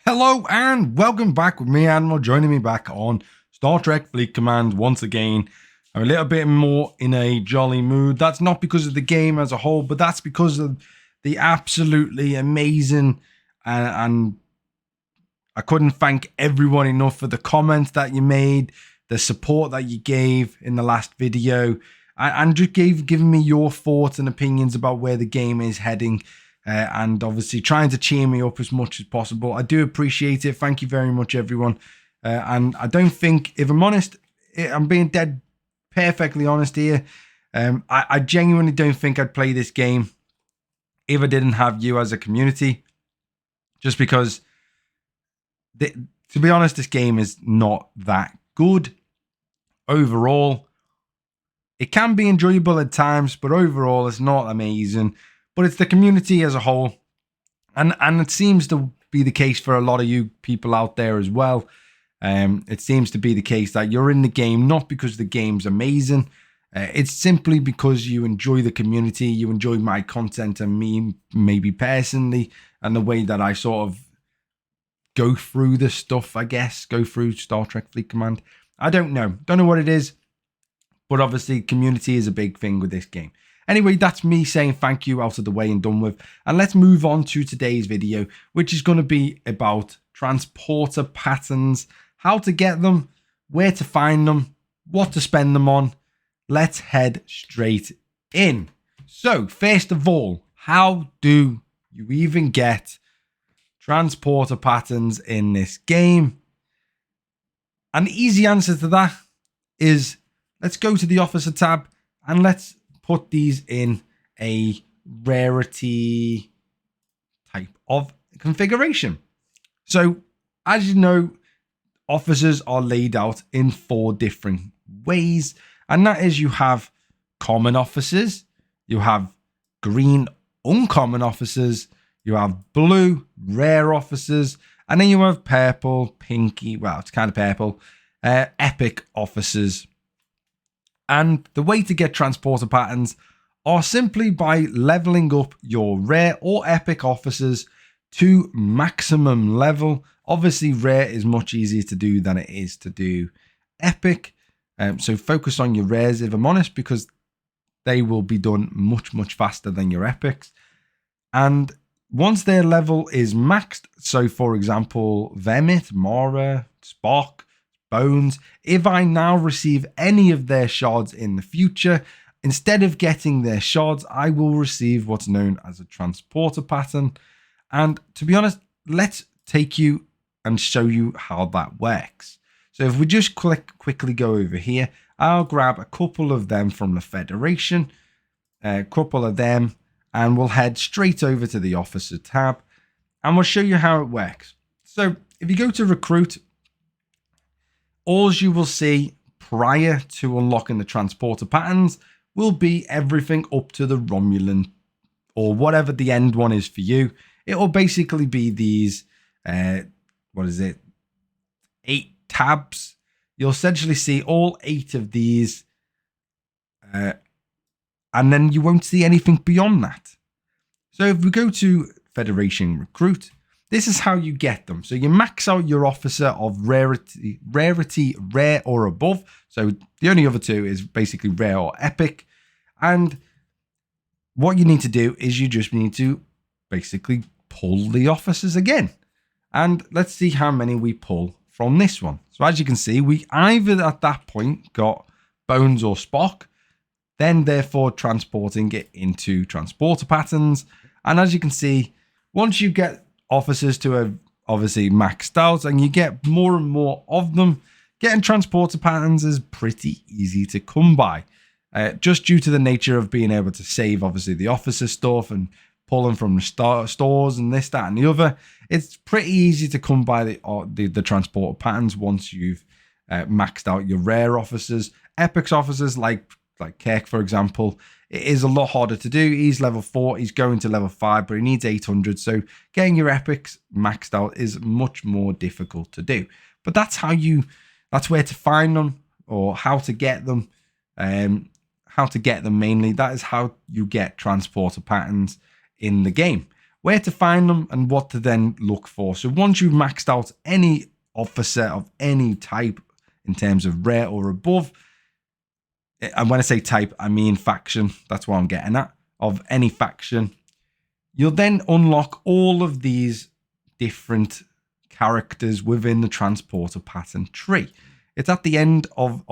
Hello and welcome back with me, Admiral, joining me back on Star Trek Fleet Command once again. I'm a little bit more in a jolly mood. That's not because of the game as a whole, but that's because of the absolutely amazing and I couldn't thank everyone enough for the comments that you made, the support that you gave in the last video, and just giving me your thoughts and opinions about where the game is heading. And obviously trying to cheer me up as much as possible. I do appreciate it. Thank you very much, everyone. And I don't think, if I'm honest, I'm being dead perfectly honest here. I genuinely don't think I'd play this game if I didn't have you as a community. Just because, to be honest, this game is not that good overall. It can be enjoyable at times, but overall it's not amazing. But it's the community as a whole. And it seems to be the case for a lot of you people out there as well. It seems to be the case that you're in the game not because the game's amazing. It's simply because you enjoy the community, you enjoy my content and me maybe personally, and the way that I sort of go through the stuff, I guess, go through Star Trek Fleet Command. I don't know what it is, but obviously community is a big thing with this game. Anyway, that's me saying thank you out of the way and done with. And let's move on to today's video, which is going to be about transporter patterns, how to get them, where to find them, what to spend them on. Let's head straight in. So, first of all, how do you even get transporter patterns in this game? An easy answer to that is let's go to the officer tab and let's put these in a rarity type of configuration. So, as you know, officers are laid out in 4 different ways, and that is you have common officers, you have green uncommon officers, you have blue rare officers, and then you have purple, pinky, well, it's kind of purple, epic officers. And the way to get transporter patterns are simply by leveling up your rare or epic officers to maximum level. Obviously, rare is much easier to do than it is to do epic. So focus on your rares, if I'm honest, because they will be done much, much faster than your epics. And once their level is maxed, so for example, Vemit, Mara, Spock, Bones, if I now receive any of their shards in the future, instead of getting their shards, I will receive what's known as a transporter pattern. And to be honest, let's take you and show you how that works. So if we just quickly go over here, I'll grab a couple of them from the Federation, a couple of them, and we'll head straight over to the officer tab and we'll show you how it works. So if you go to recruit, all you will see prior to unlocking the transporter patterns will be everything up to the Romulan or whatever the end one is for you. It will basically be these, 8 tabs. You'll essentially see all 8 of these, and then you won't see anything beyond that. So if we go to Federation Recruit, this is how you get them. So you max out your officer of rarity, rare or above. So the only other 2 is basically rare or epic. And what you need to do is you just need to basically pull the officers again. And let's see how many we pull from this one. So as you can see, we either at that point got Bones or Spock, then therefore transporting it into transporter patterns. And as you can see, once you get officers to have obviously maxed out and you get more and more of them, getting transporter patterns is pretty easy to come by, just due to the nature of being able to save obviously the officer stuff and pull them from the stores and this, that and the other. It's pretty easy to come by the transporter patterns once you've maxed out your rare officers. Epics officers like Kirk, for example, it is a lot harder to do. He's level 4, he's going to level 5, but he needs 800. So getting your epics maxed out is much more difficult to do. But that's where to find them, or how to get them. How to get them mainly. That is how you get transporter patterns in the game. where to find them and what to then look for. So once you've maxed out any officer of any type in terms of rare or above, and when I say type, I mean faction, that's what I'm getting at, of any faction, you'll then unlock all of these different characters within the transporter pattern tree. It's at the end of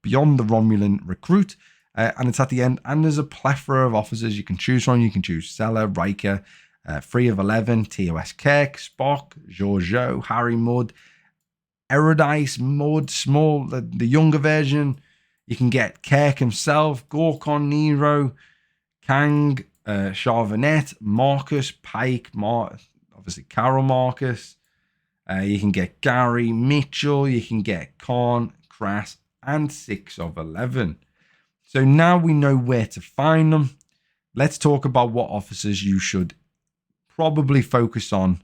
Beyond the Romulan Recruit, and it's at the end, and there's a plethora of officers you can choose from. You can choose Sella, Riker, 3 of 11, TOS Kirk, Spock, Giorgio, Harry Mudd, Erudite, Mudd, Small, the younger version. You can get Kirk himself, Gorkon, Nero, Kang, Charvenet, Marcus, Pike, obviously Carol Marcus. You can get Gary, Mitchell, you can get Khan, Crass, and 6 of 11. So now we know where to find them. Let's talk about what officers you should probably focus on,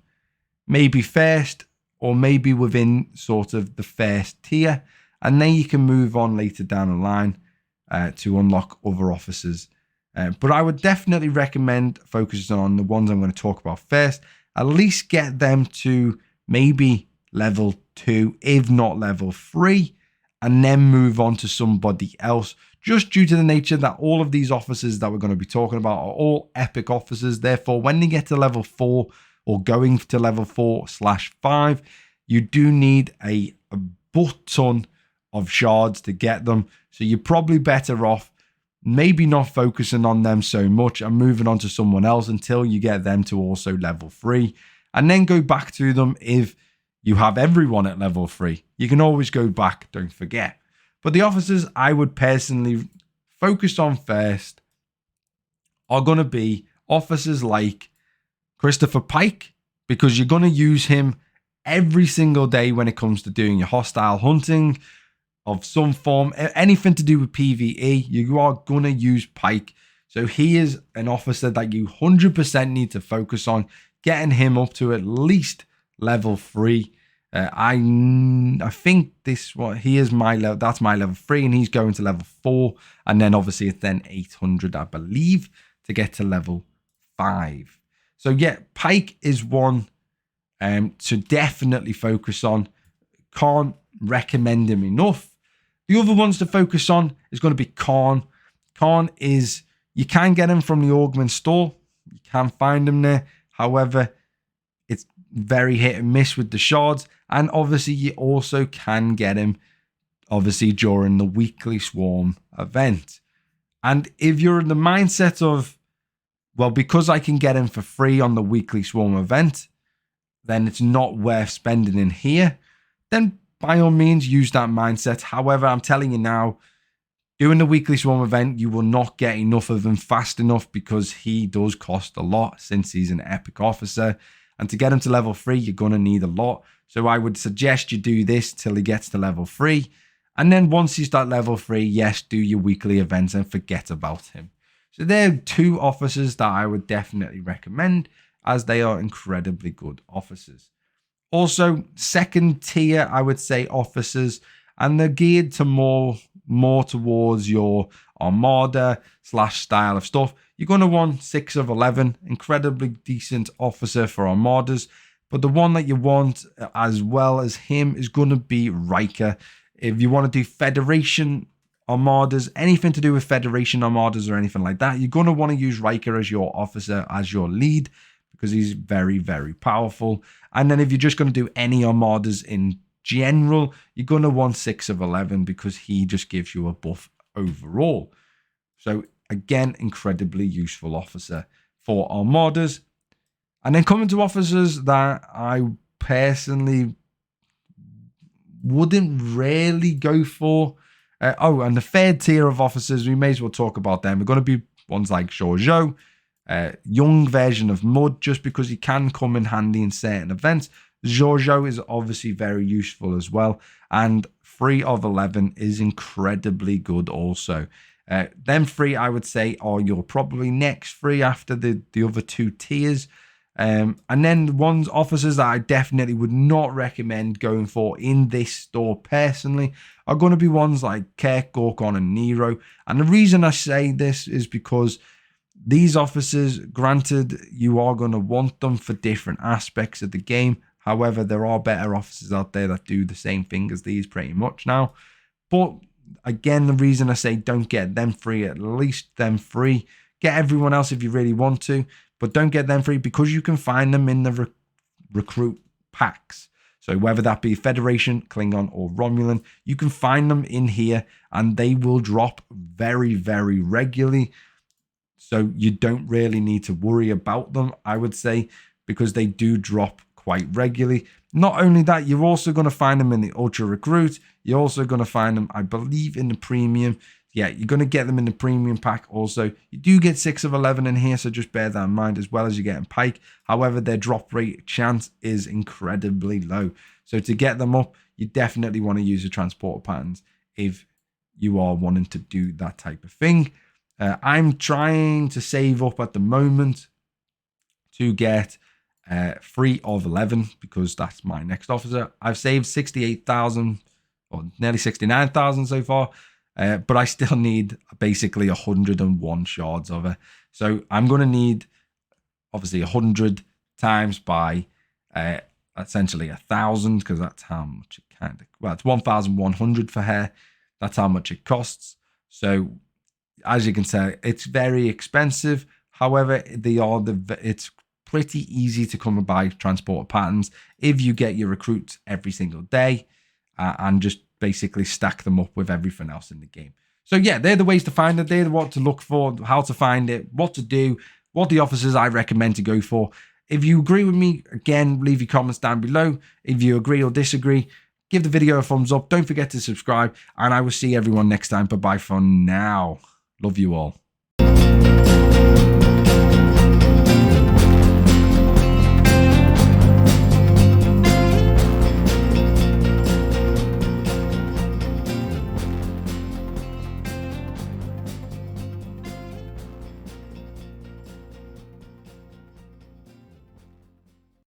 maybe first, or maybe within sort of the first tier, and then you can move on later down the line to unlock other officers. But I would definitely recommend focusing on the ones I'm going to talk about first. At least get them to maybe level 2, if not level 3, and then move on to somebody else, just due to the nature that all of these officers that we're going to be talking about are all epic officers. Therefore, when they get to level 4 or going to level 4/5, you do need a butt ton of shards to get them. So you're probably better off maybe not focusing on them so much and moving on to someone else until you get them to also level 3, and then go back to them if you have everyone at level 3. You can always go back, don't forget. But the officers I would personally focus on first are going to be officers like Christopher Pike, because you're going to use him every single day when it comes to doing your hostile hunting of some form, anything to do with PvE, you are going to use Pike. So he is an officer that you 100% need to focus on, getting him up to at least level 3. I think this one, he is my level, that's my level 3, and he's going to level 4, and then obviously it's then 800, I believe, to get to level 5. So yeah, Pike is one to definitely focus on. Can't recommend him enough. The other ones to focus on is going to be Khan. Khan is, you can get him from the Augment store. You can find him there. However, it's very hit and miss with the shards. And obviously, you also can get him, obviously, during the weekly Swarm event. And if you're in the mindset of, well, because I can get him for free on the weekly Swarm event, then it's not worth spending in here, then by all means, use that mindset. However, I'm telling you now, doing the weekly Swarm event, you will not get enough of him fast enough, because he does cost a lot since he's an epic officer. And to get him to level 3, you're going to need a lot. So I would suggest you do this till he gets to level 3. And then once he's at level 3, yes, do your weekly events and forget about him. So there are 2 officers that I would definitely recommend, as they are incredibly good officers. Also, second tier, I would say, officers, and they're geared to more towards your Armada / style of stuff. You're going to want 6 of 11, incredibly decent officer for Armadas. But the one that you want as well as him is going to be Riker. If you want to do Federation Armadas, anything to do with Federation Armadas or anything like that, you're going to want to use Riker as your officer, as your lead, because he's very, very powerful. And then if you're just going to do any Armadas in general, you're going to want 6 of 11, because he just gives you a buff overall. So again, incredibly useful officer for Armadas. And then coming to officers that I personally wouldn't really go for. And the third tier of officers, we may as well talk about them. We're going to be ones like Giorgio, young version of Mudd, just because he can come in handy in certain events. Giorgio is obviously very useful as well, and 3 of 11 is incredibly good also. Them 3, I would say, are your probably next 3 after the other 2 tiers. And then the ones officers that I definitely would not recommend going for in this store personally are going to be ones like Kirk, Gorkon, and Nero. And the reason I say this is because These officers, granted, you are going to want them for different aspects of the game. However, there are better officers out there that do the same thing as these pretty much now. But again, the reason I say don't get them free, at least them free. Get everyone else if you really want to, but don't get them free because you can find them in the recruit packs. So whether that be Federation, Klingon, or Romulan, you can find them in here and they will drop very, very regularly. So you don't really need to worry about them, I would say, because they do drop quite regularly. Not only that, you're also going to find them in the Ultra Recruit. You're also going to find them, I believe, in the Premium. Yeah, you're going to get them in the Premium pack also. You do get 6 of 11 in here, so just bear that in mind, as well as you get in Pike. However, their drop rate chance is incredibly low. So to get them up, you definitely want to use the transporter patterns if you are wanting to do that type of thing. I'm trying to save up at the moment to get 3 of 11 because that's my next officer. I've saved 68,000 or nearly 69,000 so far, but I still need basically 101 shards of her. So I'm going to need obviously 100 times by essentially 1,000 because that's how much it kind of, well, it's 1,100 for her. That's how much it costs. So as you can say, it's very expensive. However, it's pretty easy to come by transporter patterns if you get your recruits every single day and just basically stack them up with everything else in the game. So yeah, they're the ways to find it. They're what to look for, how to find it, what to do, what the officers I recommend to go for. If you agree with me, again, leave your comments down below. If you agree or disagree, give the video a thumbs up. Don't forget to subscribe, and I will see everyone next time. Bye-bye for now. Love you all.